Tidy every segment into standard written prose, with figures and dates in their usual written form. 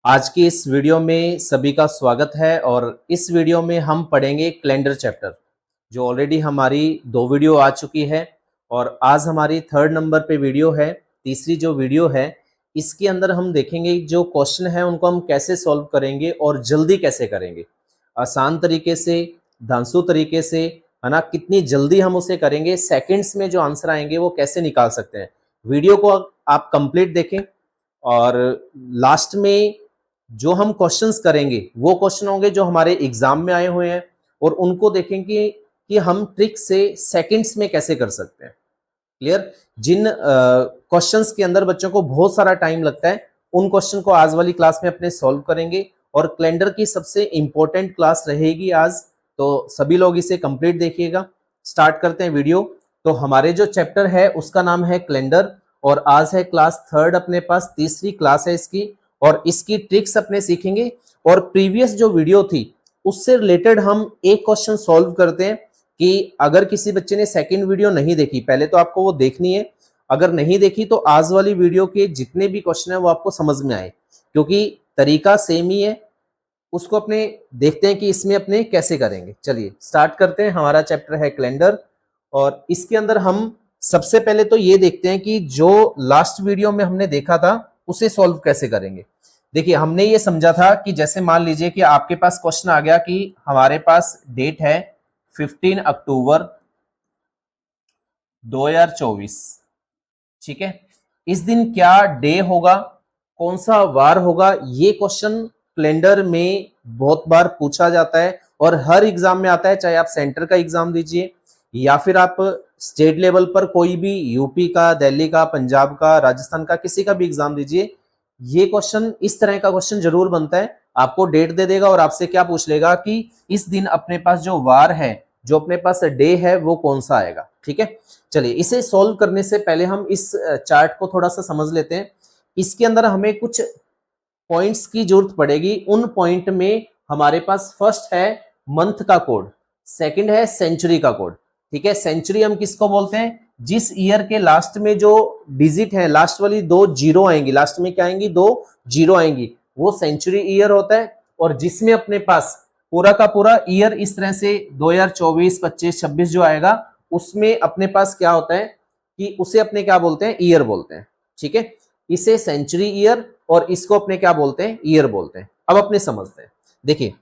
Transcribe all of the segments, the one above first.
आज की इस वीडियो में सभी का स्वागत है और इस वीडियो में हम पढ़ेंगे कैलेंडर चैप्टर जो ऑलरेडी हमारी 2 वीडियो आ चुकी है और आज हमारी 3rd नंबर पे वीडियो है। तीसरी जो वीडियो है इसके अंदर हम देखेंगे जो क्वेश्चन है उनको हम कैसे सॉल्व करेंगे और जल्दी कैसे करेंगे, आसान तरीके से, धांसू तरीके से, है ना। कितनी जल्दी हम उसे करेंगे, सेकंड्स में जो आंसर आएंगे वो कैसे निकाल सकते हैं। वीडियो को आप कंप्लीट देखें और लास्ट में जो हम क्वेश्चंस करेंगे वो क्वेश्चन होंगे जो हमारे एग्जाम में आए हुए हैं और उनको देखेंगे कि हम ट्रिक से सेकंड्स में कैसे कर सकते हैं। क्लियर? जिन क्वेश्चंस के अंदर बच्चों को बहुत सारा टाइम लगता है उन क्वेश्चन को आज वाली क्लास में अपने सॉल्व करेंगे और कैलेंडर की सबसे इंपॉर्टेंट क्लास रहेगी आज, तो सभी लोग इसे कंप्लीट देखिएगा। स्टार्ट करते हैं वीडियो। तो हमारे जो चैप्टर है उसका नाम है कैलेंडर और आज है क्लास 3rd, अपने पास तीसरी क्लास है इसकी और इसकी ट्रिक्स अपने सीखेंगे। और प्रीवियस जो वीडियो थी उससे रिलेटेड हम एक क्वेश्चन सॉल्व करते हैं कि अगर किसी बच्चे ने सेकंड वीडियो नहीं देखी, पहले तो आपको वो देखनी है, अगर नहीं देखी तो आज वाली वीडियो के जितने भी क्वेश्चन है वो आपको समझ में आए, क्योंकि तरीका सेम ही है। उसको अपने देखते हैं कि इसमें अपने कैसे करेंगे। चलिए स्टार्ट करते हैं। हमारा चैप्टर है कैलेंडर और इसके अंदर हम सबसे पहले तो ये देखते हैं कि जो लास्ट वीडियो में हमने देखा था उसे सॉल्व कैसे करेंगे। देखिए, हमने ये समझा था कि जैसे मान लीजिए कि आपके पास क्वेश्चन आ गया कि हमारे पास डेट है 15 अक्टूबर 2024, ठीक है। इस दिन क्या डे होगा, कौन सा वार होगा, ये क्वेश्चन कैलेंडर में बहुत बार पूछा जाता है और हर एग्जाम में आता है, चाहे आप सेंटर का एग्जाम दीजिए या फिर आप स्टेट लेवल पर कोई भी यूपी का, दिल्ली का, पंजाब का, राजस्थान का, किसी का भी एग्जाम दीजिए। ये क्वेश्चन, इस तरह का क्वेश्चन जरूर बनता है। आपको डेट दे देगा और आपसे क्या पूछ लेगा कि इस दिन अपने पास जो वार है, जो अपने पास डे है, वो कौन सा आएगा। ठीक है, चलिए इसे सॉल्व करने से पहले हम इस चार्ट को थोड़ा सा समझ लेते हैं। इसके अंदर हमें कुछ पॉइंट्स की जरूरत पड़ेगी। उन पॉइंट में हमारे पास फर्स्ट है मंथ का कोड, सेकंड है सेंचुरी का कोड। ठीक है, सेंचुरी हम किसको बोलते हैं? जिस ईयर के लास्ट में जो डिजिट है, लास्ट वाली 2 जीरो आएंगी, लास्ट में क्या आएंगी? 2 जीरो आएंगी, वो सेंचुरी ईयर होता है। और जिसमें अपने पास पूरा का पूरा ईयर इस तरह से 2024, 25, 26 जो आएगा, उसमें अपने पास क्या होता है कि उसे अपने क्या बोलते हैं? ईयर बोलते हैं। ठीक है, इसे सेंचुरी ईयर और इसको अपने क्या बोलते हैं? ईयर बोलते हैं। अब अपने समझते हैं। देखिए,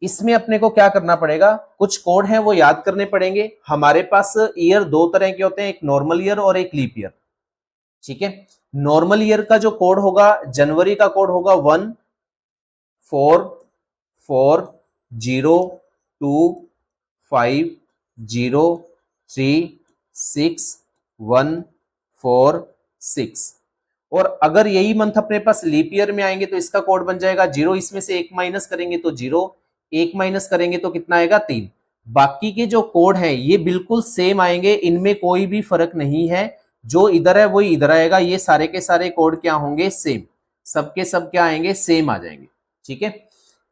इसमें अपने को क्या करना पड़ेगा? कुछ कोड हैं वो याद करने पड़ेंगे। हमारे पास ईयर 2 तरह के होते हैं, एक नॉर्मल ईयर और एक लीप ईयर। ठीक है, नॉर्मल ईयर का जो कोड होगा, जनवरी का कोड होगा 1440250361446। और अगर यही मंथ अपने पास लीप ईयर में आएंगे तो इसका कोड बन जाएगा 0, इसमें से 1 माइनस करेंगे तो 0, 1 माइनस करेंगे तो कितना आएगा? 3। बाकी के जो कोड हैं ये बिल्कुल सेम आएंगे, इनमें कोई भी फर्क नहीं है। जो इधर है वही इधर आएगा। ये सारे के सारे कोड क्या होंगे? सेम। सबके सब क्या आएंगे? सेम आ जाएंगे। ठीक है,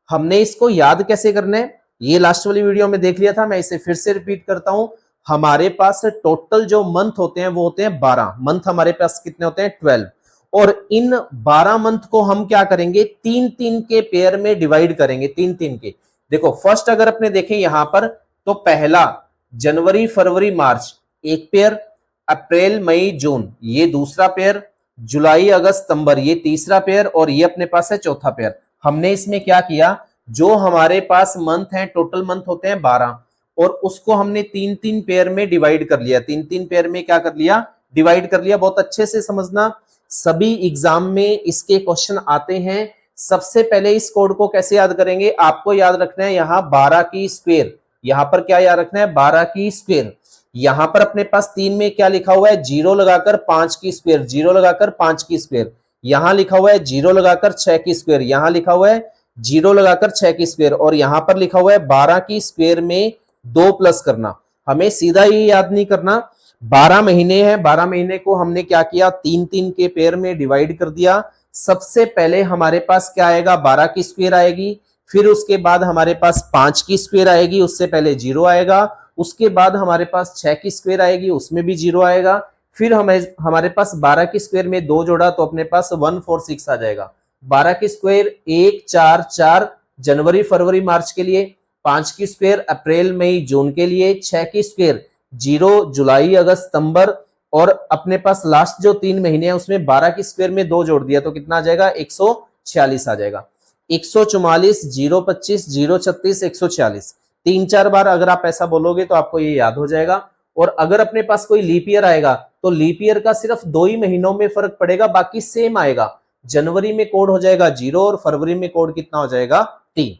हमने इसको याद कैसे करना है ये लास्ट वाली वीडियो में देख लिया था, मैं इसे फिर से रिपीट करता हूं। हमारे पास टोटल जो मंथ होते हैं वो होते हैं 12 मंथ। हमारे पास कितने होते हैं? 12। और इन 12 मंथ को हम क्या करेंगे? 3-3 के पेयर में डिवाइड करेंगे, 3-3 के। देखो, फर्स्ट अगर अपने देखें यहां पर तो पहला जनवरी, फरवरी, मार्च एक पेयर, अप्रैल, मई, जून ये दूसरा पेयर, जुलाई, अगस्त, सितंबर ये तीसरा पेयर और ये अपने पास है चौथा पेयर। हमने इसमें क्या किया? जो हमारे पास मंथ है, टोटल मंथ होते हैं 12 और उसको हमने 3-3 पेयर में डिवाइड कर लिया। 3-3 पेयर में क्या कर लिया? डिवाइड कर लिया। बहुत अच्छे से समझना, सभी एग्जाम में इसके क्वेश्चन आते हैं। सबसे पहले इस कोड को कैसे याद करेंगे? आपको याद रखना है यहां 12 की स्क्वायर। यहां पर क्या याद रखना है? 12 की स्क्वायर। यहां पर अपने पास 3 में क्या लिखा हुआ है? 0 लगाकर 5 की स्क्वायर, 0 लगाकर 5 की स्क्वायर। यहां लिखा हुआ है 0 लगाकर 6 की स्क्वायर, यहां लिखा हुआ है 0 लगाकर 6 की स्क्वायर और यहां पर लिखा हुआ है 12 की स्क्वायर में 2 प्लस करना। हमें सीधा ये याद नहीं करना। 12 महीने हैं, 12 महीने को हमने क्या किया? 3-3 के पेयर में डिवाइड कर दिया। सबसे पहले हमारे पास क्या आएगा? 12 की स्क्वायर आएगी, फिर उसके बाद हमारे पास 5 की स्क्वायर आएगी, उससे पहले 0 आएगा, उसके बाद हमारे पास 6 की स्क्वायर आएगी, उसमें भी 0 आएगा, फिर हमारे पास 12 की स्क्वायर में 2 जोड़ा तो अपने पास 146 आ जाएगा। 12 की स्क्वायर 1 4 4 जनवरी फरवरी मार्च के लिए, 5 की स्क्वायर अप्रैल मई जून के लिए, 6 की स्क्वायर 0 जुलाई अगस्त सितंबर, और अपने पास लास्ट जो 3 महीने हैं उसमें 12 की स्क्वायर में 2 जोड़ दिया तो कितना आ जाएगा 146 आ जाएगा। 144 025 036 146 3-4 बार अगर आप ऐसा बोलोगे तो आपको ये याद हो जाएगा। और अगर अपने पास कोई लीप ईयर आएगा तो लीप ईयर का सिर्फ 2 ही महीनों में फर्क पड़ेगा, बाकी सेम आएगा। जनवरी में कोड हो जाएगा 0 और फरवरी में कोड कितना हो जाएगा 3।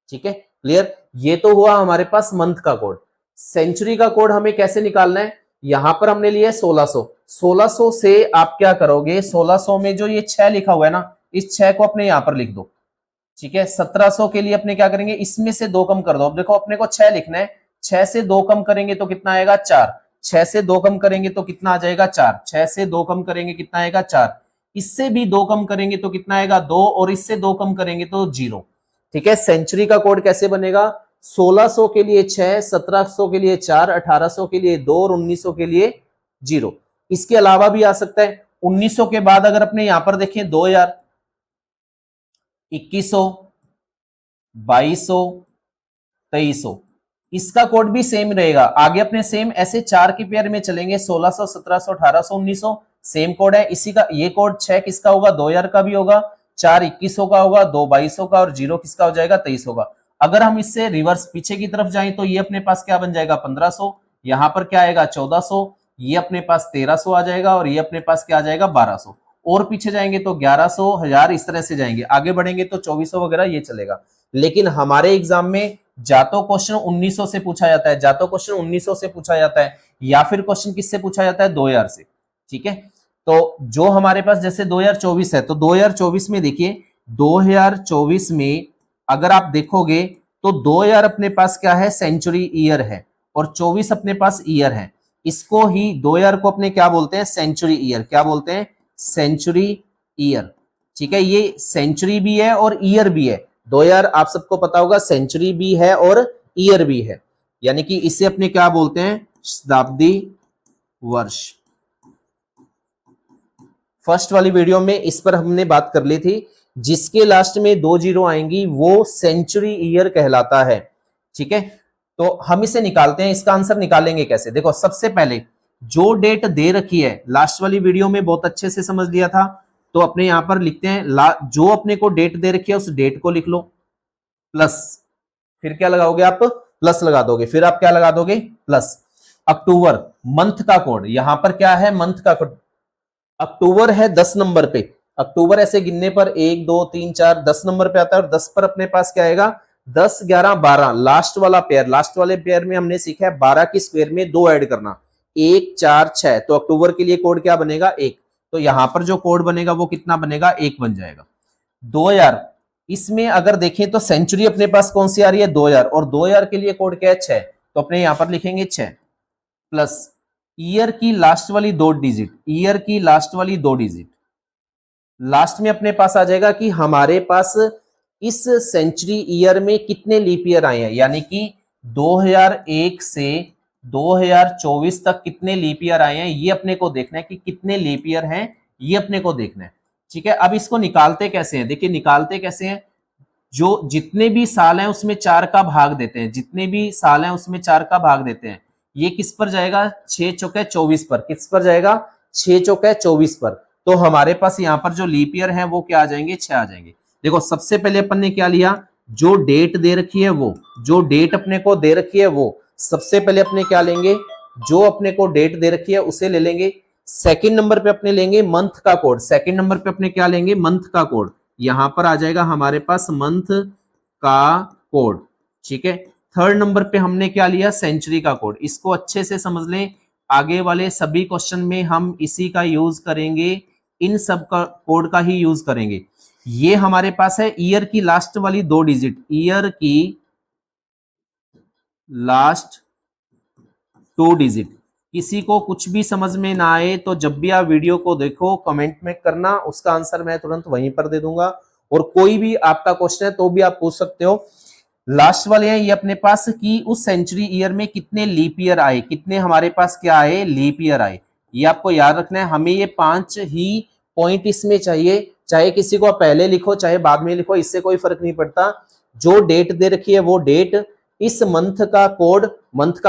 ठीक है, क्लियर। ये तो हुआ हमारे पास मंथ का कोड। सेंचुरी का कोड हमें कैसे निकालना है, यहां पर हमने लिया 1600। 1600 से आप क्या करोगे, 1600 में जो ये 6 लिखा हुआ है ना, इस 6 को अपने यहां पर लिख दो। ठीक है, 1700 के लिए अपने क्या करेंगे, इसमें से 2 कम कर दो। अब देखो अपने को 6 लिखना है, 6 से 2 कम करेंगे तो कितना आएगा 4, 6 से 2 कम करेंगे तो कितना आ जाएगा 4, 6 से 2 कम करेंगे कितना आएगा 4, इससे भी 2 कम करेंगे तो कितना आएगा 2, और इससे 2 कम करेंगे तो 0। ठीक है, सेंचुरी का कोड कैसे बनेगा, 1600 के लिए 6, 1700 के लिए 4, 1800 के लिए 2 और 1900 के लिए 0। इसके अलावा भी आ सकता है। 1900 के बाद अगर अपने यहां पर देखें 2000, 2100, 2200, 2300, इसका कोड भी सेम रहेगा। आगे अपने सेम ऐसे 4 के पेयर में चलेंगे, 1600, 1700, 1800, 1900 सेम कोड है। इसी का ये कोड 6 किसका होगा 2000 का भी होगा, 4 2100 का होगा, 2 2200 का, और 0 किसका हो जाएगा 2300 का। अगर हम इससे रिवर्स पीछे की तरफ जाएं तो ये अपने पास क्या बन जाएगा 1500, यहां पर क्या आएगा 1400, ये अपने पास 1300 आ जाएगा, और ये अपने पास क्या आ जाएगा 1200। और पीछे जाएंगे तो 1100, 1000, इस तरह से जाएंगे। आगे बढ़ेंगे तो 2400 वगैरह ये चलेगा। लेकिन हमारे एग्जाम में जा तो क्वेश्चन 1900 से पूछा जाता है, जा तो क्वेश्चन 1900 से पूछा जाता है, या फिर क्वेश्चन किससे पूछा जाता है 2000 से। ठीक है, तो जो हमारे पास जैसे 2024 है, तो 2024 में देखिए 2024 में अगर आप देखोगे तो 2000 अपने पास क्या है सेंचुरी ईयर है, और 24 अपने पास ईयर है। इसको ही 2000 को अपने क्या बोलते हैं सेंचुरी ईयर, क्या बोलते हैं सेंचुरी ईयर। ठीक है, ये सेंचुरी भी है और ईयर भी है। 2000 आप सबको पता होगा सेंचुरी भी है और ईयर भी है, यानी कि इसे अपने क्या बोलते हैं शताब्दी वर्ष। फर्स्ट वाली वीडियो में इस पर हमने बात कर ली थी। जिसके लास्ट में 2 जीरो आएंगी वो सेंचुरी ईयर कहलाता है। ठीक है, तो हम इसे निकालते हैं। इसका आंसर निकालेंगे कैसे, देखो सबसे पहले जो डेट दे रखी है, लास्ट वाली वीडियो में बहुत अच्छे से समझ लिया था, तो अपने यहां पर लिखते हैं जो अपने को डेट दे रखी है उस डेट को लिख लो, प्लस फिर क्या लगाओगे आप प्लस लगा दोगे, फिर आप क्या लगा दोगे प्लस। अक्टूबर मंथ का कोड, यहां पर क्या है मंथ का कोड, अक्टूबर है 10 नंबर पे। अक्टूबर ऐसे गिनने पर 1 2 3 4 10 नंबर पे आता है, और 10 पर अपने पास क्या आएगा 10 11 12 लास्ट वाला पेयर। लास्ट वाले पेयर में हमने सीखा है 12 की स्क्वायर में 2 ऐड करना, 1 4 6, तो अक्टूबर के लिए कोड क्या बनेगा 1। तो यहां पर जो कोड बनेगा वो कितना बनेगा 1 बन जाएगा। 2000 इसमें अगर देखें तो सेंचुरी अपने पास कौन सी आ रही है 2000, और 2000 के लिए कोड क्या है 6, तो अपने यहां पर लिखेंगे 6 प्लस ईयर की लास्ट वाली 2 डिजिट, ईयर की लास्ट वाली 2 डिजिट। लास्ट में अपने पास आ जाएगा कि हमारे पास इस सेंचुरी ईयर में कितने लीप ईयर आए हैं, यानी कि 2001 से 2024 तक कितने लीप ईयर आए हैं, ये अपने को देखना है कि कितने लीप ईयर हैं, ये अपने को देखना है। ठीक है, अब इसको निकालते कैसे हैं, देखिए निकालते कैसे हैं, जो जितने भी साल हैं उसमें 4 का भाग देते हैं, जितने भी साल हैं उसमें 4 का भाग देते हैं। ये किस पर जाएगा 6 चौके 24 पर, किस पर जाएगा 6 चौके 24 पर। तो हमारे पास यहाँ पर जो लीप ईयर है वो क्या आ जाएंगे 6 आ जाएंगे। देखो सबसे पहले अपन ने क्या लिया, जो डेट दे रखी है वो, जो डेट अपने को दे रखी है वो सबसे पहले अपने क्या लेंगे, जो अपने को डेट दे रखी है उसे ले लेंगे। सेकंड नंबर पे अपने लेंगे मंथ का कोड, सेकंड नंबर पे अपने क्या लेंगे मंथ का कोड, यहां पर आ जाएगा हमारे पास मंथ का कोड। ठीक है, थर्ड नंबर पे हमने क्या लिया सेंचुरी का कोड। इसको अच्छे से समझ लें, आगे वाले सभी क्वेश्चन में हम इसी का यूज करेंगे, इन सब का कोड का ही यूज करेंगे। ये हमारे पास है ईयर की लास्ट वाली 2 डिजिट, ईयर की लास्ट 2 डिजिट। किसी को कुछ भी समझ में ना आए तो जब भी आप वीडियो को देखो कमेंट में करना, उसका आंसर मैं तुरंत वहीं पर दे दूंगा। और कोई भी आपका क्वेश्चन है तो भी आप पूछ सकते हो। लास्ट वाले हैं ये अपने पास कि उस सेंचुरी ईयर में कितने लीप ईयर आए, कितने हमारे पास क्या आए लीप ईयर आए, ये आपको याद रखना है। हमें ये 5 ही पॉइंट इसमें चाहिए, चाहे किसी को आप पहले लिखो चाहे बाद में लिखो, इससे कोई फर्क नहीं पड़ता। जो डेट दे रखी है वो डेट, इस मंथ का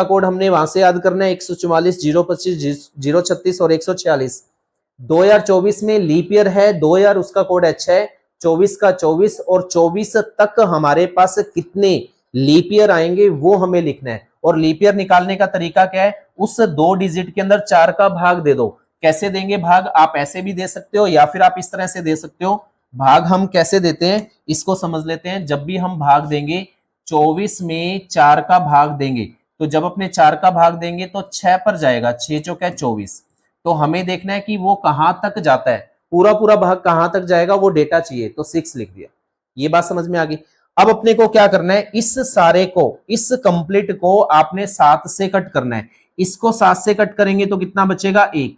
कोड हमने वहां से याद करना है 144, 025, 036 और 146। 2024 में लीप ईयर है, 2000 उसका कोड है 6, 24 का 24 और 24 तक हमारे पास कितने लीप ईयर आएंगे वो हमें लिखना है। और लीप ईयर निकालने का तरीका क्या है, उस 2 डिजिट के अंदर 4 का भाग दे दो। कैसे देंगे भाग, आप ऐसे भी दे सकते हो या फिर आप इस तरह से दे सकते हो। भाग हम कैसे देते हैं इसको समझ लेते हैं। जब भी हम भाग देंगे 24 में 4 का भाग देंगे, तो जब अपने 4 का भाग देंगे तो 6 पर जाएगा, 6 चौके 24। तो हमें देखना है कि वो कहां तक जाता है, पूरा पूरा भाग कहां तक जाएगा वो डेटा चाहिए, तो 6 लिख दिया। ये बात समझ में आ गई। अब अपने को क्या करना है, इस सारे को, इस कंप्लीट को आपने 7 से कट करना है। इसको 7 से कट करेंगे तो कितना बचेगा, 1।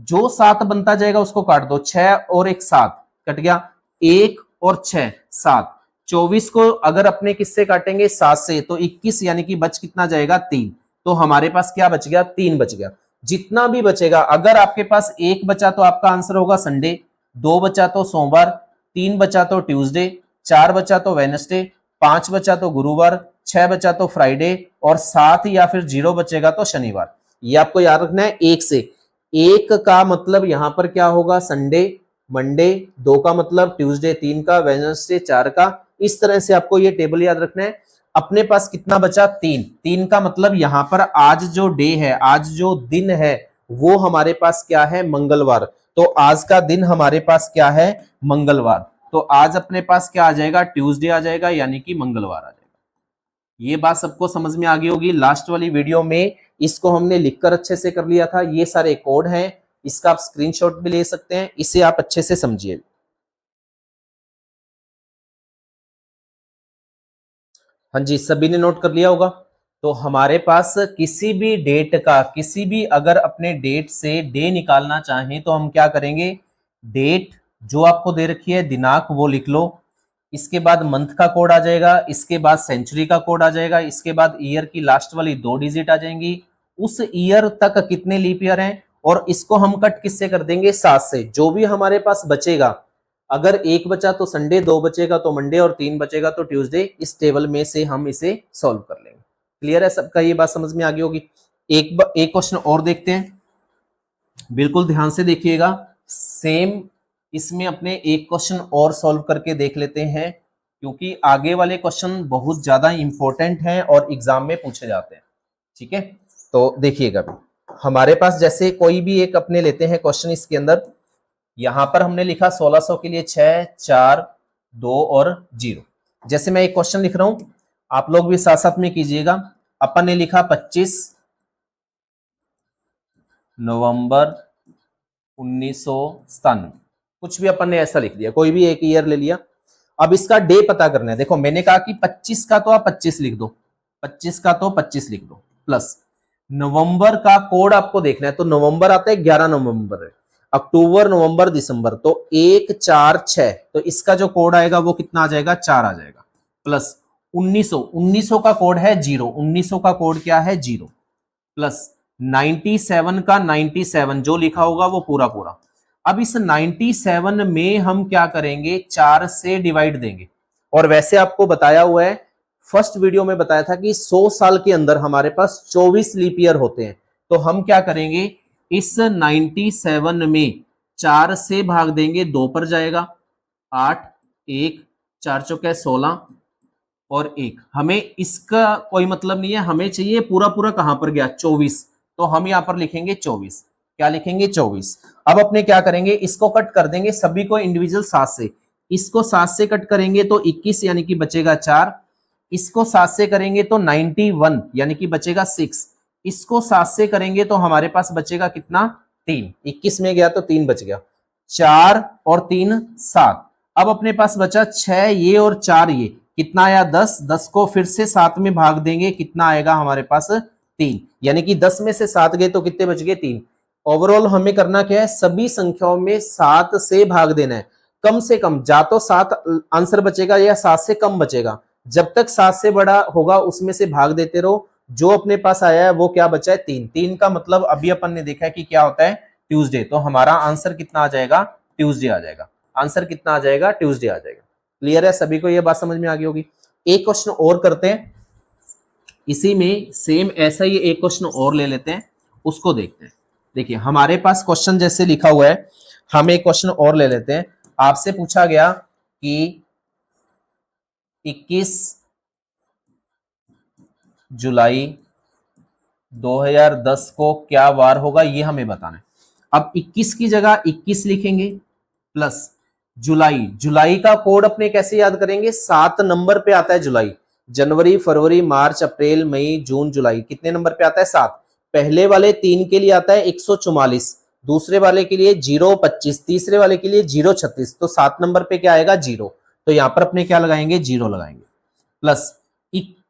जो 7 बनता जाएगा उसको काट दो, 6 और 1 7 कट गया, 1 और 6 7। 24 को अगर अपने किससे काटेंगे, 7 से, तो 21, यानी कि बच कितना जाएगा, 3। तो हमारे पास क्या बच गया, 3 बच गया। जितना भी बचेगा, अगर आपके पास 1 बचा तो आपका आंसर होगा संडे, 2 बचा तो सोमवार, 3 बचा तो ट्यूसडे, 4 बचा तो वेडनेसडे, 5 बचा तो गुरुवार, 6 बचा तो फ्राइडे और 7 या फिर 0 बचेगा तो शनिवार। ये आपको याद रखना है। 1 से, 1 का मतलब यहां पर क्या होगा, संडे, मंडे, 2 का मतलब ट्यूसडे, 3 का वेडनेसडे, 4 का। इस तरह से आपको ये टेबल याद रखना है। अपने पास कितना बचा, 3। 3 का मतलब यहां पर आज जो डे है, आज जो दिन है वो हमारे पास क्या है, मंगलवार। तो आज का दिन हमारे पास क्या है, मंगलवार। तो आज अपने पास क्या आ जाएगा, ट्यूसडे आ जाएगा, यानी कि मंगलवार आ जाएगा। ये बात सबको समझ में आ गई होगी। लास्ट वाली वीडियो में इसको हमने लिखकर अच्छे से कर लिया था। ये सारे कोड हैं, इसका आप स्क्रीनशॉट भी ले सकते हैं, इसे आप अच्छे से समझिए। हाँ जी, सभी ने नोट कर लिया होगा। तो हमारे पास किसी भी डेट का, किसी भी अगर अपने डेट से डे निकालना चाहें तो हम क्या करेंगे, डेट जो आपको दे रखी है, दिनांक, वो लिख लो। इसके बाद मंथ का कोड आ जाएगा, इसके बाद सेंचुरी का कोड आ जाएगा, इसके बाद ईयर की लास्ट वाली 2 डिजिट आ जाएंगी। उस ईयर तक कितने लीप ईयर हैं, और इसको हम कट किससे कर देंगे, 7 से। जो भी हमारे पास बचेगा, अगर 1 बचा तो संडे, 2 बचेगा तो मंडे और 3 बचेगा तो ट्यूसडे। इस टेबल में से हम इसे सॉल्व कर लेंगे। क्लियर है सबका, ये बात समझ में आ गई होगी। एक क्वेश्चन और देखते हैं, बिल्कुल ध्यान से देखिएगा। सेम इसमें अपने एक क्वेश्चन और सॉल्व करके देख लेते हैं, क्योंकि आगे वाले क्वेश्चन बहुत ज्यादा इंपॉर्टेंट हैं और एग्जाम में पूछे जाते हैं। ठीक है, तो देखिएगा, हमारे पास जैसे कोई भी एक अपने लेते हैं क्वेश्चन। इसके अंदर यहां पर हमने लिखा 1600 के लिए 6, 4, 2 और 0। जैसे मैं एक क्वेश्चन लिख रहा हूं, आप लोग भी साथ साथ में कीजिएगा। अपन ने लिखा 25 नवंबर 1997, कुछ भी अपन ने ऐसा लिख दिया, कोई भी एक ईयर ले लिया। अब इसका डे पता करना है। देखो मैंने कहा कि 25 का तो आप 25 लिख दो, 25 का तो 25 लिख दो, प्लस नवंबर का कोड आपको देखना है। तो नवंबर आता है 11 नवंबर है, अक्टूबर, नवंबर, दिसंबर, तो 1, 4, 6। तो इसका जो कोड आएगा वो कितना आ जाएगा, 4 आ जाएगा। प्लस 1900 का कोड है 0, 1900 का कोड क्या है, 0। प्लस 97 का 97 जो लिखा होगा वो पूरा पूरा। अब इस 97 में हम क्या करेंगे, 4 से डिवाइड देंगे। और वैसे आपको बताया हुआ है, फर्स्ट वीडियो में बताया था कि 100 साल के अंदर हमारे पास 24 लीप ईयर होते हैं। तो हम क्या करेंगे, इस 97 में 4 से भाग देंगे, 2 पर जाएगा, 8, 1, 4 चौके 16 और 1। हमें इसका कोई मतलब नहीं है, हमें चाहिए पूरा पूरा कहां पर गया, 24। तो हम यहां पर लिखेंगे 24। क्या लिखेंगे, 24। अब अपने क्या करेंगे, इसको कट कर देंगे सभी को इंडिविजुअल 7 से। इसको 7 से कट करेंगे तो 21, यानी कि बचेगा 4। इसको 7 से करेंगे तो 91, यानी कि बचेगा 6। इसको 7 से करेंगे तो हमारे पास बचेगा कितना, 3। 21 में गया तो 3 बच गया, 4 और 3 7। अब अपने पास बचा 6 ये और 4 ये, कितना आया, 10। 10 को फिर से 7 में भाग देंगे, कितना आएगा हमारे पास, 3। यानी कि 10 में से 7 गए तो कितने बच गए, 3। ओवरऑल हमें करना क्या है, सभी संख्याओं में 7 से भाग देना है। कम से कम जा तो 7 आंसर बचेगा या 7 से कम बचेगा। जब तक 7 से बड़ा होगा उसमें से भाग देते रहो। जो अपने पास आया है वो क्या बचा है, 3। 3 का मतलब अभी अपन ने देखा है कि क्या होता है, ट्यूसडे। तो हमारा आंसर कितना आ जाएगा, ट्यूसडे आ जाएगा। आंसर कितना आ जाएगा, ट्यूसडे आ जाएगा। क्लियर है सभी को, ये बात समझ में आ गई होगी। एक क्वेश्चन और करते हैं, इसी में सेम ऐसा ही एक क्वेश्चन और ले लेते हैं, उसको देखते हैं। देखिए हमारे पास क्वेश्चन जैसे लिखा हुआ है, हम एक क्वेश्चन और ले लेते हैं। आपसे पूछा गया कि 21 जुलाई 2010 को क्या वार होगा, ये हमें बताना है। अब 21 की जगह 21 लिखेंगे प्लस जुलाई, जुलाई का कोड अपने कैसे याद करेंगे, 7 नंबर पे आता है जुलाई। जनवरी, फरवरी, मार्च, अप्रैल, मई, जून, जुलाई कितने नंबर पे आता है, 7। पहले वाले 3 के लिए आता है 144, दूसरे वाले के लिए 025, तीसरे वाले के लिए 036, तो 7 नंबर पे क्या आएगा, 0। तो यहां पर अपने क्या लगाएंगे, 0 लगाएंगे। प्लस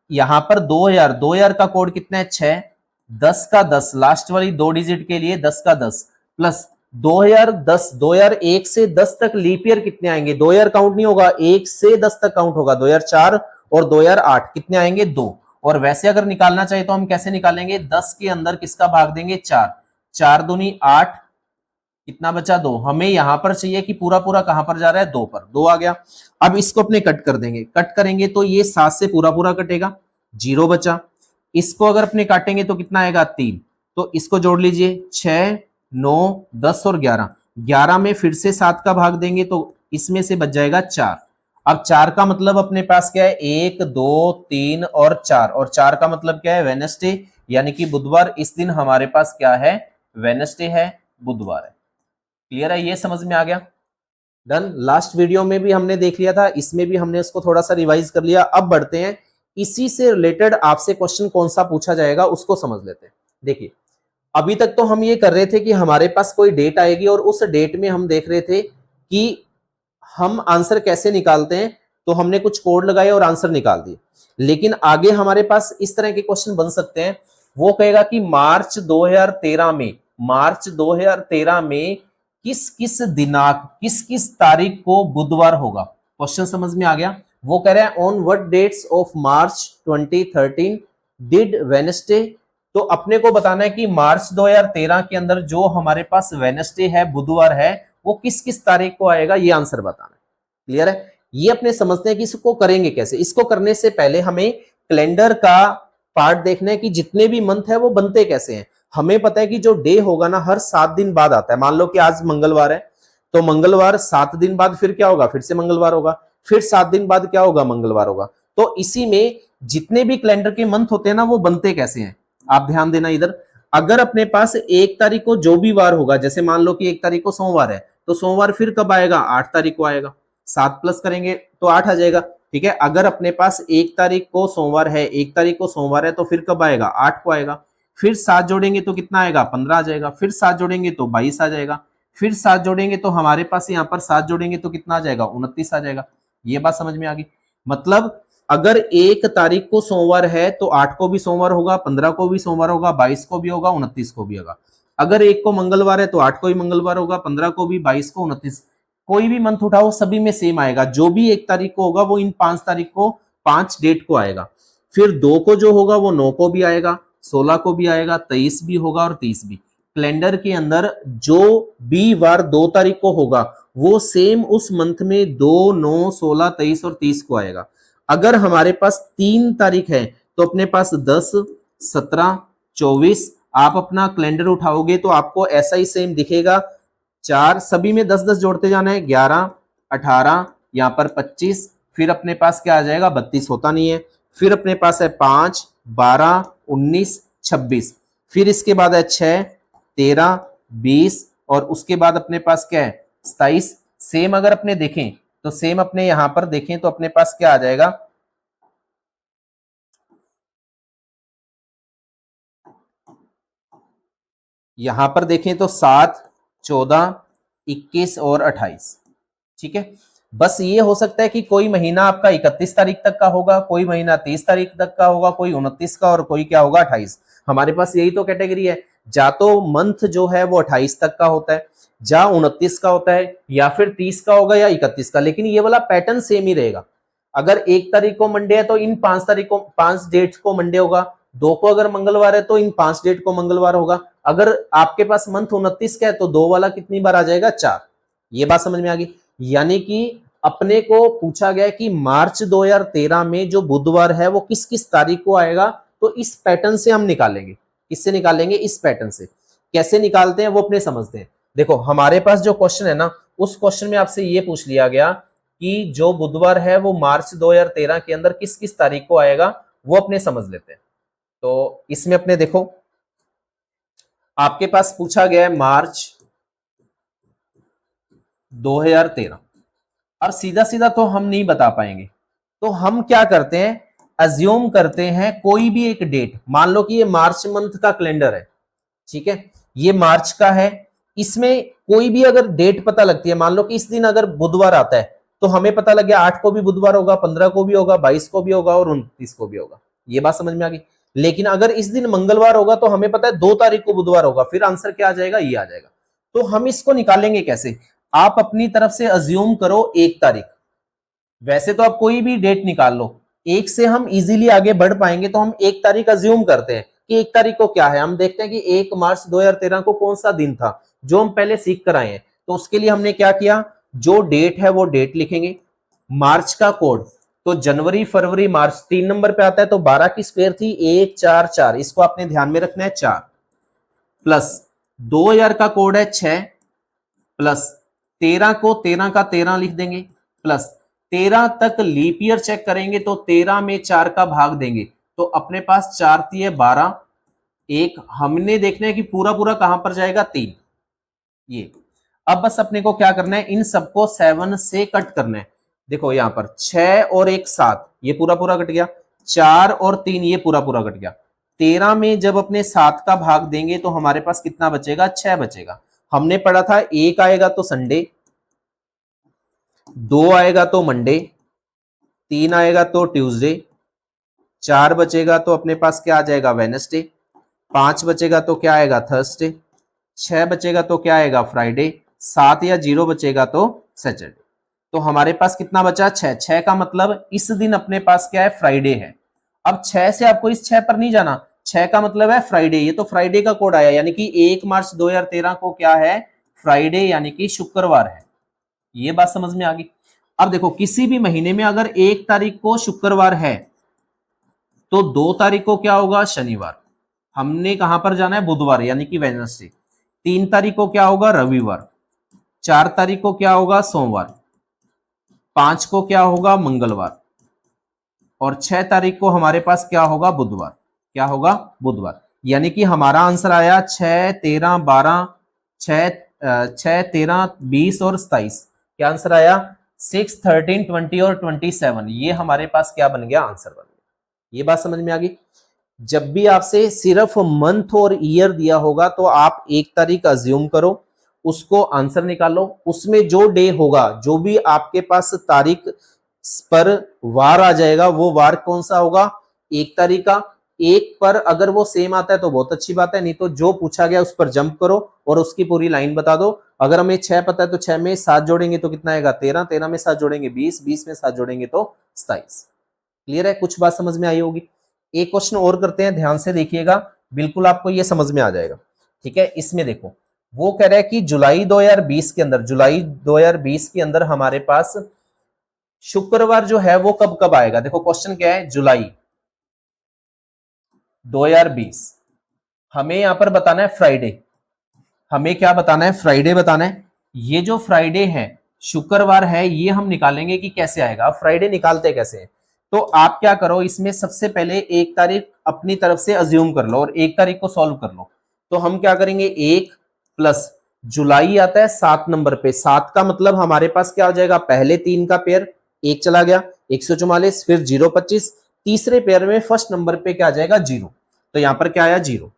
यहां पर 2000 का कोड कितना है, 6। 10 का 10 लास्ट वाली 2 डिजिट के लिए 10 का 10 प्लस 2010, 2001 से 10 तक लीप ईयर कितने आएंगे, 2000 काउंट नहीं होगा, 1 से 10 तक काउंट होगा। 2004 और 2008 कितने आएंगे, 2। और वैसे अगर निकालना चाहिए तो हम कैसे निकालेंगे, 10 के अंदर किसका भाग देंगे, 4। 4 दूनी 8, कितना बचा, 2। हमें यहां पर चाहिए कि पूरा पूरा कहां पर जा रहा है, 2 पर, 2 आ गया। अब इसको अपने कट कर देंगे, कट करेंगे तो ये 7 से पूरा पूरा कटेगा, 0 बचा। इसको अगर अपने काटेंगे तो कितना आएगा, 3। तो इसको जोड़ लीजिए, 6, 9, 10 और 11। 11 में फिर से 7 का भाग देंगे तो इसमें से बच जाएगा 4। अब 4 का मतलब अपने पास क्या है, 1, 2, 3 और 4, और 4 का मतलब क्या है, वेडनेसडे यानी कि बुधवार। इस दिन हमारे पास क्या है, वेडनेसडे है, बुधवार है। क्लियर है, ये समझ में आ गया, डन। लास्ट वीडियो में भी हमने देख लिया था, इसमें भी हमने इसको थोड़ा सा रिवाइज कर लिया। अब बढ़ते हैं, इसी से रिलेटेड आपसे क्वेश्चन कौन सा पूछा जाएगा उसको समझ लेते हैं। देखिए अभी तक तो हम ये कर रहे थे कि हमारे पास कोई डेट आएगी और उस डेट में हम देख रहे थे कि हम आंसर कैसे निकालते हैं, तो हमने कुछ कोड लगाए और आंसर निकाल दिए। लेकिन आगे हमारे पास इस तरह के क्वेश्चन बन सकते हैं, वो कहेगा कि मार्च 2013 में किस किस दिनांक, किस किस तारीख को बुधवार होगा। क्वेश्चन समझ में आ गया। वो कह रहा है on what dates of March 2013 did Wednesday. तो अपने को बताना है कि मार्च 2013 के अंदर जो हमारे पास वेडनेसडे है, बुधवार है, वो किस किस तारीख को आएगा, ये आंसर बताना है। क्लियर है, ये अपने समझते हैं कि इसको करेंगे कैसे। इसको करने से पहले हमें कैलेंडर का पार्ट देखना है कि जितने भी मंथ है वो बनते कैसे हैं। हमें पता है कि जो डे होगा ना, हर 7 दिन बाद आता है। मान लो कि आज मंगलवार है, तो मंगलवार 7 दिन बाद फिर क्या होगा, फिर से मंगलवार होगा, फिर 7 दिन बाद क्या होगा, मंगलवार होगा। तो इसी में जितने भी कैलेंडर के मंथ होते हैं ना, वो बनते कैसे हैं, आप ध्यान देना इधर। अगर अपने पास 1 तारीख को जो भी वार होगा, जैसे मान लो कि 1 तारीख को सोमवार है, तो सोमवार फिर कब आएगा, 8 तारीख को आएगा। 7 प्लस करेंगे तो 8 आ जाएगा। ठीक है, अगर अपने पास 1 तारीख को सोमवार है, 1 तारीख को सोमवार है, तो फिर कब आएगा, 8 को आएगा। फिर 7 जोड़ेंगे तो कितना आएगा, 15 आ जाएगा। फिर 7 जोड़ेंगे तो 22 आ जाएगा। फिर 7 जोड़ेंगे तो हमारे पास यहाँ पर 7 जोड़ेंगे तो कितना आ जाएगा, 29 आ जाएगा। ये बात समझ में आ गई। मतलब अगर 1 तारीख को सोमवार है तो 8 को भी सोमवार होगा, 15 को भी सोमवार होगा, 22 को भी होगा, 29 को भी होगा। अगर 1 को मंगलवार है तो 8 को भी मंगलवार होगा, 15 को भी, 22 को, 29। कोई भी मंथ उठाओ सभी में सेम आएगा। जो भी 1 तारीख को होगा वो इन 5 तारीख को, 5 डेट को आएगा। फिर 2 को जो होगा वो 9 को भी आएगा, 16 को भी आएगा, 23 भी होगा और 30 भी। कैलेंडर के अंदर जो भी वार 2 तारीख को होगा वो सेम उस मंथ में 2, 9, 16, 23 और 30 को आएगा। अगर हमारे पास 3 तारीख है तो अपने पास 10, 17, 24, आप अपना कैलेंडर उठाओगे तो आपको ऐसा ही सेम दिखेगा। 4 सभी में 10-10 जोड़ते जाना है, 11, 18, यहाँ पर 25, फिर अपने पास क्या आ जाएगा, 32 होता नहीं है। फिर अपने पास है 5, 12, 19, 26, फिर इसके बाद है 6, 13, 20 और उसके बाद अपने पास क्या है, 27। सेम अगर अपने देखें तो सेम अपने यहां पर देखें तो अपने पास क्या आ जाएगा, यहां पर देखें तो 7, 14, 21 और 28। ठीक है, बस ये हो सकता है कि कोई महीना आपका 31 तारीख तक का होगा, कोई महीना 30 तारीख तक का होगा, कोई 29 का और कोई क्या होगा, 28। हमारे पास यही तो कैटेगरी है। जा तो मंथ जो है वो 28 तक का होता है, जा 29 का होता है, या फिर 30 का होगा या 31 का, लेकिन ये वाला पैटर्न सेम ही रहेगा। अगर 1 तारीख को मंडे है तो इन 5 तारीख को, 5 डेट को मंडे होगा। 2 को अगर मंगलवार है तो इन 5 डेट को मंगलवार होगा। अगर आपके पास मंथ 29 का है तो 2 वाला कितनी बार आ जाएगा, 4। ये बात समझ में आ गई। यानी कि अपने को पूछा गया कि मार्च 2013 में जो बुधवार है वो किस किस तारीख को आएगा, तो इस पैटर्न से हम निकालेंगे। किससे निकालेंगे? इस पैटर्न से। कैसे निकालते हैं वो अपने समझते हैं। देखो हमारे पास जो क्वेश्चन है ना, उस क्वेश्चन में आपसे ये पूछ लिया गया कि जो बुधवार है वो मार्च 2013 के अंदर किस किस तारीख को आएगा, वो अपने समझ लेते हैं। तो इसमें अपने देखो, आपके पास पूछा गया है मार्च 2013, और सीधा सीधा तो हम नहीं बता पाएंगे, तो हम क्या करते हैं, अज्यूम करते हैं कोई भी एक डेट। मान लो कि ये मार्च मंथ का कैलेंडर है, ठीक है, ये मार्च का है, इसमें कोई भी अगर डेट पता लगती है, मान लो कि इस दिन अगर बुधवार आता है, तो हमें पता लग गया 8 को भी बुधवार होगा, 15 को भी होगा, 22 को भी होगा और 29 को भी होगा। ये बात समझ में आ गई। लेकिन अगर इस दिन मंगलवार होगा तो हमें पता है 2 तारीख को बुधवार होगा, फिर आंसर क्या आ जाएगा? ये आ जाएगा। तो हम इसको निकालेंगे कैसे? आप अपनी तरफ से अज्यूम करो 1 तारीख। वैसे तो आप कोई भी डेट निकाल लो, 1 से हम इजीली आगे बढ़ पाएंगे, तो हम 1 तारीख अज्यूम करते हैं कि 1 तारीख को क्या है। हम देखते हैं कि 1 मार्च 2013 को कौन सा दिन था, जो हम पहले सीख कर आए हैं। तो उसके लिए हमने क्या किया, जो डेट है वो डेट लिखेंगे, मार्च का कोड, तो जनवरी फरवरी मार्च 3 नंबर पे आता है, तो 12 की स्क्वायर थी 1 4 4, इसको आपने ध्यान में रखना है 4, प्लस 2000 का कोड है 6, प्लस 13 को 13 का 13 लिख देंगे, प्लस 13 तक लीप ईयर चेक करेंगे तो 13 में 4 का भाग देंगे, तो अपने पास 4 थी 12, एक हमने देखना है कि पूरा पूरा कहां पर जाएगा, 3। ये अब बस अपने को क्या करना है, इन सबको 7 से कट करना है। देखो यहां पर 6 और 1 7, ये पूरा पूरा कट गया, 4 और 3 ये पूरा पूरा कट गया। 13 में जब अपने 7 का भाग देंगे तो हमारे पास कितना बचेगा, 6 बचेगा। हमने पढ़ा था 1 आएगा तो संडे, 2 आएगा तो मंडे, 3 आएगा तो ट्यूसडे, 4 बचेगा तो अपने पास क्या आ जाएगा, वेडनेसडे, 5 बचेगा तो क्या आएगा, थर्सडे, 6 बचेगा तो क्या आएगा, फ्राइडे, 7 या 0 बचेगा तो सैटरडे। तो हमारे पास कितना बचा, 6। 6 का मतलब इस दिन अपने पास क्या है, फ्राइडे है। अब 6 से आपको इस 6 पर नहीं जाना, 6 का मतलब है फ्राइडे, ये तो फ्राइडे का कोड आया, यानी कि 1 मार्च 2013 को क्या है, फ्राइडे यानी कि शुक्रवार है। ये बात समझ में आ गई। अब देखो किसी भी महीने में अगर 1 तारीख को शुक्रवार है तो 2 तारीख को क्या होगा, शनिवार। हमने कहां पर जाना है, बुधवार यानी कि वेडनेसडे। 3 तारीख को क्या होगा, रविवार। 4 तारीख को क्या होगा, सोमवार। 5 को क्या होगा, मंगलवार। और 6 तारीख को हमारे पास क्या होगा, बुधवार। क्या होगा, बुधवार। यानी कि हमारा आंसर आया 6 13 12, 6 13 20 और 27। क्या आंसर आया, 6 13 20 और 27। ये हमारे पास क्या बन गया, आंसर बन गया। ये बात समझ में आ गई। जब भी आपसे सिर्फ मंथ और ईयर दिया होगा तो आप 1 तारीख अज्यूम करो, उसको आंसर निकालो, उसमें जो डे होगा, जो भी आपके पास तारीख पर वार आ जाएगा, वो वार कौन सा होगा, 1 तारीख का। 1 पर अगर वो सेम आता है तो बहुत अच्छी बात है, नहीं तो जो पूछा गया उस पर जंप करो और उसकी पूरी लाइन बता दो। अगर हमें 6 पता है तो 6 में 7 जोड़ेंगे तो कितना आएगा, 13, 13 में 7 जोड़ेंगे 20, 20 में 7 जोड़ेंगे तो 27। क्लियर है, कुछ बात समझ में आई होगी। एक क्वेश्चन और करते हैं, ध्यान से देखिएगा, बिल्कुल आपको ये समझ में आ जाएगा। ठीक है, इसमें देखो वो कह रहा है कि जुलाई 2020 के अंदर, जुलाई 2020 के अंदर हमारे पास शुक्रवार जो है वो कब कब आएगा। देखो क्वेश्चन क्या है, जुलाई 2020, हमें यहां पर बताना है फ्राइडे। हमें क्या बताना है, फ्राइडे बताना है। ये जो फ्राइडे है, शुक्रवार है, ये हम निकालेंगे कि कैसे आएगा। अब फ्राइडे निकालते कैसे हैं, तो आप क्या करो, इसमें सबसे पहले 1 तारीख अपनी तरफ से अज्यूम कर लो और 1 तारीख को सॉल्व कर लो। तो हम क्या करेंगे, 1 प्लस जुलाई आता है 7 नंबर पे, 7 का मतलब हमारे पास क्या हो जाएगा, पहले 3 का पेयर 1 चला गया 144, फिर 0 25, तीसरे पेयर में फर्स्ट नंबर पे क्या आ जाएगा, 0। तो यहां पर क्या आया, 0।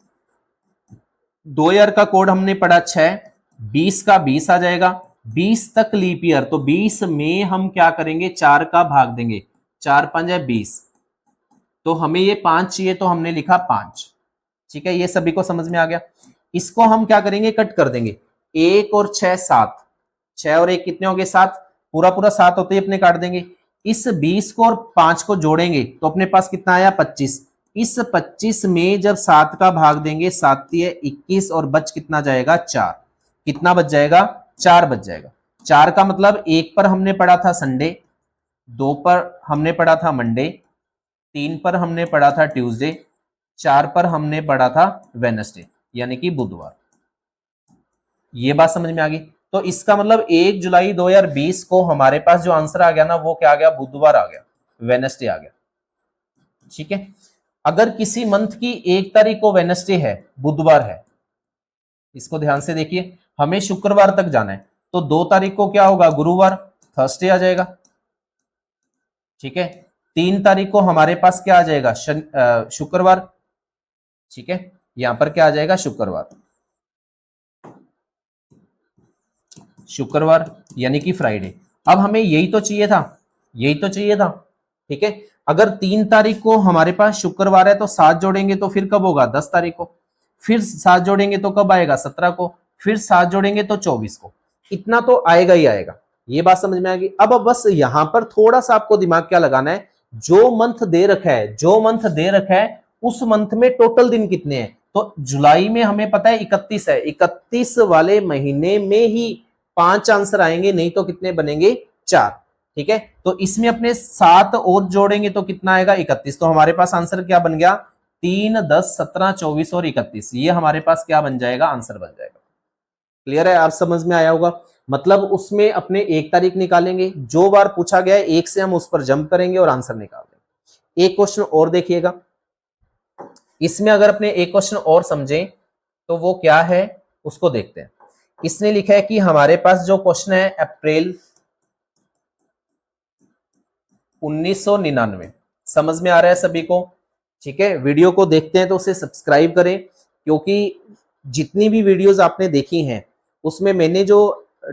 2000 का कोड हमने पढ़ा 6, 20 का 20 आ जाएगा, 20 तक लीप ईयर, तो 20 में हम क्या करेंगे, 4 का भाग देंगे, 4 5 है 20, तो हमें ये 5 चाहिए तो हमने लिखा 5। ठीक है, ये सभी को समझ में आ गया। इसको हम क्या करेंगे, कट कर देंगे, 1 और 6 7, 6 और 1 कितने हो गए, 7, पूरा पूरा 7 होते ही अपने काट देंगे। इस 20 को और 5 को जोड़ेंगे तो अपने पास कितना आया, 25। इस 25 में जब 7 का भाग देंगे, 7 है 21 और बच कितना जाएगा, 4। कितना बच जाएगा, 4 बच जाएगा। 4 का मतलब 1 पर हमने पढ़ा था संडे, 2 पर हमने पढ़ा था मंडे, 3 पर हमने पढ़ा था ट्यूसडे, 4 पर हमने पढ़ा था वेडनेसडे यानी कि बुधवार। ये बात समझ में आ गई। तो इसका मतलब 1 जुलाई 2020 को हमारे पास जो आंसर आ गया ना वो क्या आ गया, बुधवार आ गया, वेडनेसडे आ गया। ठीक है, अगर किसी मंथ की 1 तारीख को वेडनेसडे है, बुधवार है, इसको ध्यान से देखिए, हमें शुक्रवार तक जाना है, तो 2 तारीख को क्या होगा, गुरुवार, थर्सडे आ जाएगा। ठीक है, 3 तारीख को हमारे पास क्या आ जाएगा, शुक्रवार। ठीक है, यहां पर क्या आ जाएगा, शुक्रवार, शुक्रवार यानी कि फ्राइडे। अब हमें यही तो चाहिए था, यही तो चाहिए था। ठीक है, अगर 3 तारीख को हमारे पास शुक्रवार है तो 7 जोड़ेंगे तो फिर कब होगा, 10 तारीख को, फिर 7 जोड़ेंगे तो कब आएगा, 17 को, फिर 7 जोड़ेंगे तो 24 को। इतना तो आएगा ही आएगा, ये बात समझ में आएगी। अब बस यहां पर थोड़ा सा आपको दिमाग क्या लगाना है, जो मंथ दे रखा है, जो मंथ दे रखा है उस मंथ में टोटल दिन कितने हैं। तो जुलाई में हमें पता है 31 है, 31 वाले महीने में ही 5 आंसर आएंगे, नहीं तो कितने बनेंगे, 4। ठीक है, तो इसमें अपने 7 और जोड़ेंगे तो कितना आएगा, 31। तो हमारे पास आंसर क्या बन गया, 3, 10, 17, 24 और 31, ये हमारे पास क्या बन जाएगा, आंसर बन जाएगा। क्लियर है, आप समझ में आया होगा। मतलब उसमें अपने 1 तारीख निकालेंगे, जो बार पूछा गया है 1 से हम उस पर जंप करेंगे और आंसर निकाल देंगे। एक क्वेश्चन और देखिएगा, इसमें अगर अपने एक क्वेश्चन और समझें तो वो क्या है उसको देखते हैं। इसने लिखा है कि हमारे पास जो क्वेश्चन है अप्रैल 1999, समझ में आ रहा है सभी को। ठीक है, वीडियो को देखते हैं तो उसे सब्सक्राइब करें, क्योंकि जितनी भी वीडियोस आपने देखी हैं उसमें मैंने जो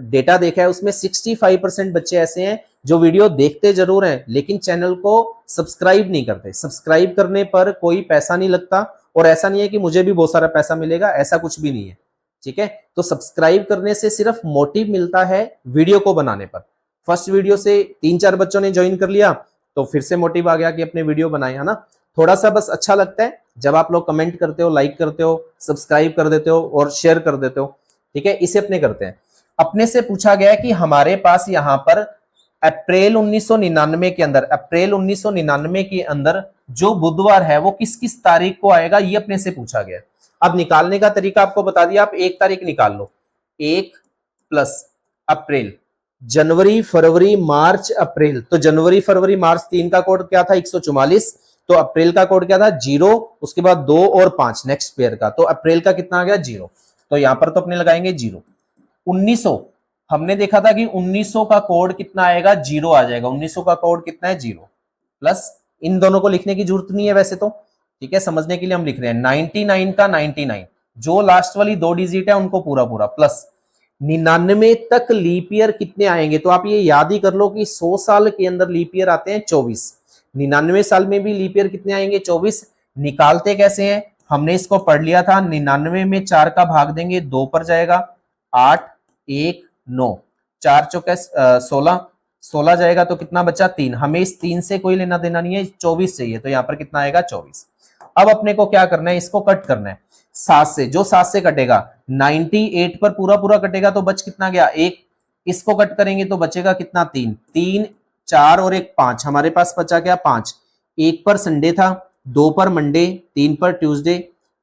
डेटा देखा है उसमें 65% बच्चे ऐसे हैं जो वीडियो देखते जरूर हैं लेकिन चैनल को सब्सक्राइब नहीं करते। सब्सक्राइब करने पर कोई पैसा नहीं लगता, और ऐसा नहीं है कि मुझे भी बहुत सारा पैसा मिलेगा, ऐसा कुछ भी नहीं है। ठीक है, तो सब्सक्राइब करने से सिर्फ मोटिव मिलता है वीडियो को बनाने पर। फर्स्ट वीडियो से 3-4 बच्चों ने ज्वाइन कर लिया तो फिर से मोटिव आ गया कि अपने वीडियो बनाए, है ना। थोड़ा सा बस अच्छा लगता है जब आप लोग कमेंट करते हो, लाइक करते हो, सब्सक्राइब कर देते हो और शेयर कर देते हो। ठीक है, इसे अपने करते हैं। अपने से पूछा गया है कि हमारे पास यहाँ पर अप्रैल 1999 के अंदर, अप्रैल 1999 के अंदर जो बुधवार है वो किस किस तारीख को आएगा, ये अपने से पूछा गया है। अब निकालने का तरीका आपको बता दिया, आप 1 तारीख निकाल लो, 1 प्लस अप्रैल, जनवरी फरवरी मार्च अप्रैल, तो जनवरी फरवरी मार्च 3 का कोड क्या था, 144, तो अप्रैल का कोड क्या था, 0, उसके बाद 2 और 5 नेक्स्ट पेयर का, तो अप्रैल का कितना आ गया, 0, तो यहां पर तो अपने लगाएंगे 0। 1900 हमने देखा था कि 1900 का कोड कितना आएगा, 0 आ जाएगा। 1900 का कोड कितना है, 0, प्लस इन दोनों को लिखने की जरूरत नहीं है वैसे तो, ठीक है, समझने के लिए हम लिख रहे हैं। 99 का 99, जो लास्ट वाली 2 डिजिट है उनको पूरा पूरा, प्लस 99 तक लीप ईयर कितने आएंगे, तो आप ये याद ही कर लो कि 100 साल के अंदर लीप ईयर आते हैं 24, 99 साल में भी लीप ईयर कितने आएंगे, 24। निकालते कैसे हैं, हमने इसको पढ़ लिया था, 99 में 4 का भाग देंगे, 2 पर जाएगा, 8, 1, 9, 4 चौके 16, 16 जाएगा तो कितना बचा, 3। हमें इस 3 से कोई लेना देना नहीं है, 24 चाहिए, तो यहाँ पर कितना आएगा, 24। अब अपने को क्या करना है, इसको कट करना है 7 से, जो 7 से कटेगा 98 पर पूरा पूरा कटेगा तो बच कितना गया, 1। इसको कट करेंगे तो बचेगा कितना, 3, 3, 4 और 1, 5, हमारे पास बचा क्या, 5। 1 पर संडे था, 2 पर मंडे, 3 पर ट्यूसडे,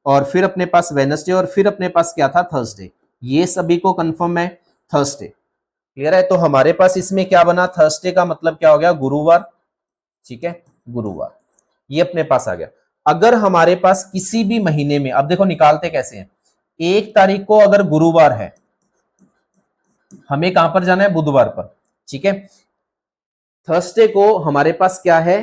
और फिर अपने पास वेडनेसडे, और फिर अपने पास क्या था, थर्सडे। ये सभी को कंफर्म है, थर्सडे। क्लियर है, तो हमारे पास इसमें क्या बना, थर्सडे का मतलब क्या हो गया, गुरुवार। ठीक है, गुरुवार, ये अपने पास आ गया। अगर हमारे पास किसी भी महीने में, अब देखो निकालते कैसे हैं, 1 तारीख को अगर गुरुवार है, हमें कहां पर जाना है, बुधवार पर। ठीक है, थर्सडे को हमारे पास क्या है,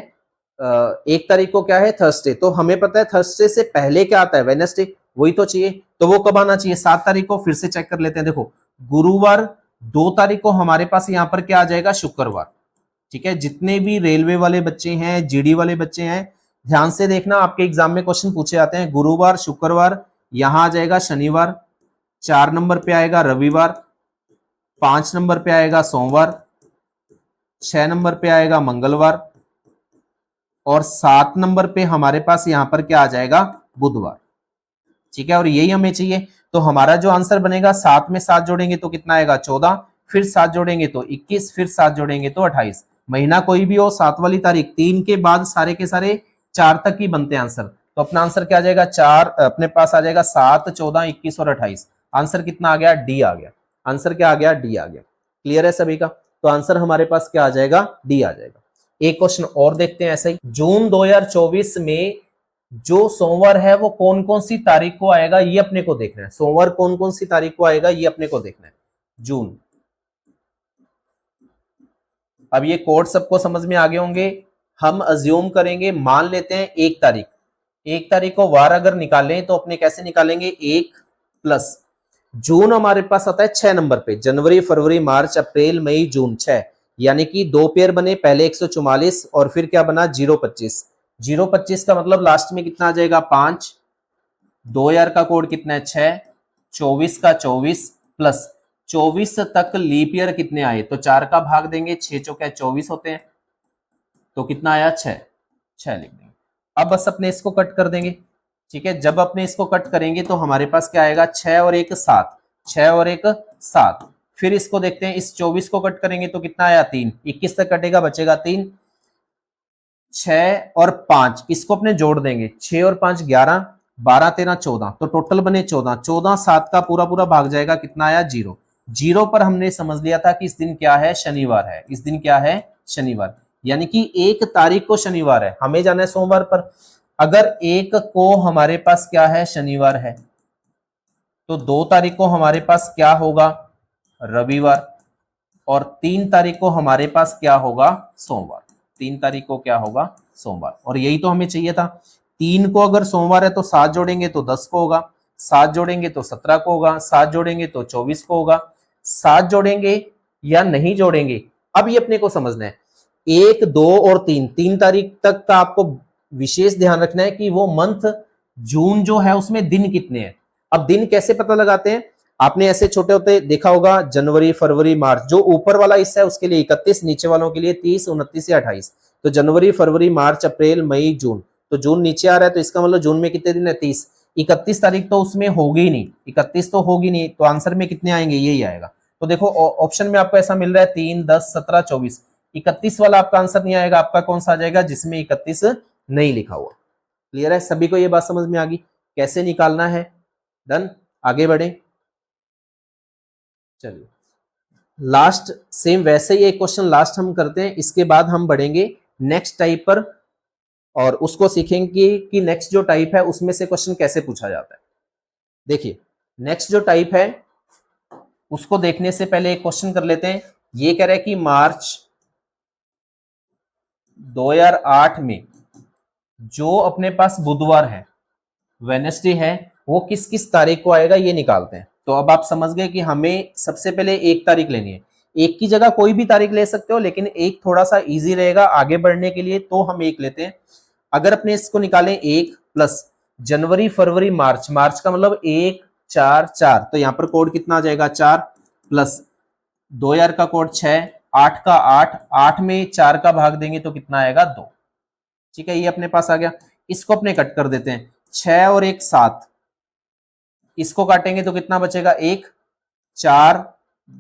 1 तारीख को क्या है, थर्सडे, तो हमें पता है थर्सडे से पहले क्या आता है, वेडनेसडे, वही तो चाहिए, तो वो कब आना चाहिए, 7 तारीख को। फिर से चेक कर लेते हैं, देखो गुरुवार, 2 तारीख को हमारे पास यहां पर क्या आ जाएगा, शुक्रवार। ठीक है, जितने भी रेलवे वाले बच्चे हैं, जीडी वाले बच्चे हैं, ध्यान से देखना, आपके एग्जाम में क्वेश्चन पूछे जाते हैं, गुरुवार, शुक्रवार, यहां आ जाएगा शनिवार, 4 नंबर पे आएगा रविवार, 5 नंबर पे आएगा सोमवार, 6 नंबर पे आएगा मंगलवार, और 7 नंबर पे हमारे पास यहां पर क्या आ जाएगा, बुधवार। ठीक है, और यही हमें चाहिए, तो हमारा जो आंसर बनेगा, 7 में 7 जोड़ेंगे तो कितना आएगा, 14, फिर 7 जोड़ेंगे तो 21, फिर 7 जोड़ेंगे तो 28। महीना कोई भी हो, 7 वाली तारीख, 3 के बाद सारे के सारे 4 तक ही बनते हैं आंसर। तो अपना आंसर क्या आ जाएगा, 4 अपने पास आ जाएगा 7, 14, 21 और 28। आंसर कितना आ गया, डी आ गया। आंसर क्या आ गया, डी आ गया। क्लियर है सभी का? तो आंसर हमारे पास क्या आ जाएगा, डी आ जाएगा। एक क्वेश्चन और देखते हैं ऐसे ही। जून 2024 में जो सोमवार है वो कौन कौन सी तारीख को आएगा, ये अपने को देखना है। सोमवार कौन कौन सी तारीख को आएगा, ये अपने को देखना है। जून, अब ये कोड सबको समझ में आ गए होंगे। हम अज्यूम करेंगे, मान लेते हैं 1 तारीख। 1 तारीख को वार अगर निकालें तो अपने कैसे निकालेंगे, 1 प्लस जून हमारे पास आता है 6 नंबर पे, जनवरी, फरवरी, मार्च, अप्रैल, मई, जून, 6, यानी कि 2 पेयर बने, पहले 144 और फिर क्या बना 025। 025 का मतलब लास्ट में कितना आ जाएगा, 5। 2000 का कोड कितना है, 6। 24 का 24 प्लस 24 तक लीप ईयर कितने आए, तो 4 का भाग देंगे, 6 चौके 24 होते हैं, तो कितना आया, 6। 6 लिख देंगे। अब बस अपने इसको कट कर देंगे। ठीक है, जब अपने इसको कट करेंगे तो हमारे पास क्या आएगा, 6 और 1 7, 6 और 1 7। फिर इसको देखते हैं, इस 24 को कट करेंगे तो कितना आया, 3। 21 तक कटेगा, बचेगा 3। 6 और 5 इसको अपने जोड़ देंगे, 6 और 5 11, 12 13 14, तो टोटल बने 14। 14 7 का पूरा पूरा भाग जाएगा, कितना आया, 0। 0 पर हमने समझ लिया था कि इस दिन क्या है, शनिवार है। इस दिन क्या है, शनिवार, यानी कि 1 तारीख को शनिवार है, हमें जाना है सोमवार पर। अगर 1 को हमारे पास क्या है, शनिवार है, तो 2 तारीख को हमारे पास क्या होगा, रविवार, और 3 तारीख को हमारे पास क्या होगा, सोमवार। 3 तारीख को क्या होगा, सोमवार। और यही तो हमें चाहिए था। 3 को अगर सोमवार है तो 7 जोड़ेंगे तो 10 को होगा, 7 जोड़ेंगे तो 17 को होगा, 7 जोड़ेंगे तो 24 को होगा। 7 जोड़ेंगे या नहीं जोड़ेंगे, अब ये अपने को समझना है। 1 2 और 3, 3 तारीख तक का आपको विशेष ध्यान रखना है कि वो मंथ जून जो है उसमें दिन कितने हैं। अब दिन कैसे पता लगाते हैं, आपने ऐसे छोटे होते देखा होगा, जनवरी, फरवरी, मार्च, जो ऊपर वाला हिस्सा है उसके लिए 31, नीचे वालों के लिए 30, 29 या 28। तो जनवरी, फरवरी, मार्च, अप्रैल, मई, जून, तो जून नीचे आ रहा है, तो इसका मतलब जून में कितने दिन है, 30। 31 तारीख तो उसमें होगी ही नहीं, 31 तो होगी नहीं, तो आंसर में कितने आएंगे, यही आएगा। तो देखो ऑप्शन में आपको ऐसा मिल रहा है 3, 10, 17, 24। 31 वाला आपका आंसर नहीं आएगा, आपका कौन सा आ जाएगा, जिसमें 31 नहीं लिखा हुआ। क्लियर है सभी को, ये बात समझ में आ गई कैसे निकालना है। डन, आगे बढ़े। चलिए लास्ट सेम वैसे ही एक क्वेश्चन लास्ट हम करते हैं, इसके बाद हम बढ़ेंगे नेक्स्ट टाइप पर और उसको सीखेंगे कि नेक्स्ट जो टाइप है उसमें से क्वेश्चन कैसे पूछा जाता है। देखिए नेक्स्ट जो टाइप है उसको देखने से पहले एक क्वेश्चन कर लेते हैं। ये कह रहा है कि मार्च 2008 में जो अपने पास बुधवार है, वेडनेसडे है, वो किस किस तारीख को आएगा, ये निकालते हैं। तो अब आप समझ गए कि हमें सबसे पहले 1 तारीख लेनी है। 1 की जगह कोई भी तारीख ले सकते हो, लेकिन 1 थोड़ा सा इजी रहेगा आगे बढ़ने के लिए, तो हम 1 लेते हैं। अगर अपने इसको निकालें 1 प्लस जनवरी, फरवरी, मार्च, मार्च का मतलब 1 4 4, तो यहाँ पर कोड कितना आ जाएगा, 4 प्लस 2000 का कोड 6, 8 का 8, 8 में 4 का भाग देंगे तो कितना आएगा, 2। ठीक है, ये अपने पास आ गया। इसको अपने कट कर देते हैं, 6 और 1 7, इसको काटेंगे तो कितना बचेगा, 1 4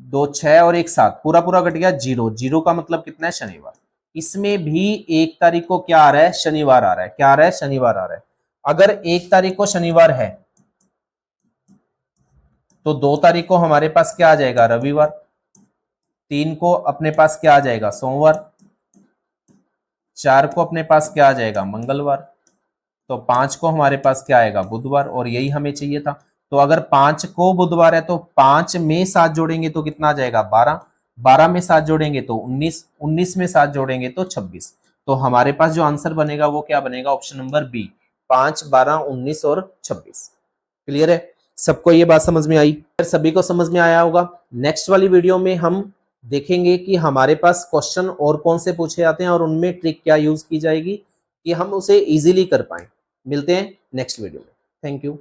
2 6 और 1 7, पूरा पूरा कट गया, 0। 0 का मतलब कितना है, शनिवार। इसमें भी 1 तारीख को क्या आ रहा है, शनिवार आ रहा है। क्या आ रहा है, शनिवार आ रहा है। अगर 1 तारीख को शनिवार है तो 2 तारीख को हमारे पास क्या आ जाएगा, रविवार। 3 को अपने पास क्या आ जाएगा, सोमवार। 4 को अपने पास क्या आ जाएगा, मंगलवार। तो 5 को हमारे पास क्या आएगा, बुधवार। और यही हमें चाहिए था। तो अगर 5 को बुधवार है तो 5 में 7 जोड़ेंगे तो कितना आ जाएगा, 12। 12 में 7 जोड़ेंगे तो 19, 19 में 7 जोड़ेंगे तो 26। तो हमारे पास जो आंसर बनेगा वो क्या बनेगा, ऑप्शन नंबर बी, 5 12 19 और 26। क्लियर है सबको, ये बात समझ में आई, सभी को समझ में आया होगा। नेक्स्ट वाली वीडियो में हम देखेंगे कि हमारे पास क्वेश्चन और कौन से पूछे जाते हैं और उनमें ट्रिक क्या यूज की जाएगी कि हम उसे इजीली कर पाए। मिलते हैं नेक्स्ट वीडियो में। Thank you.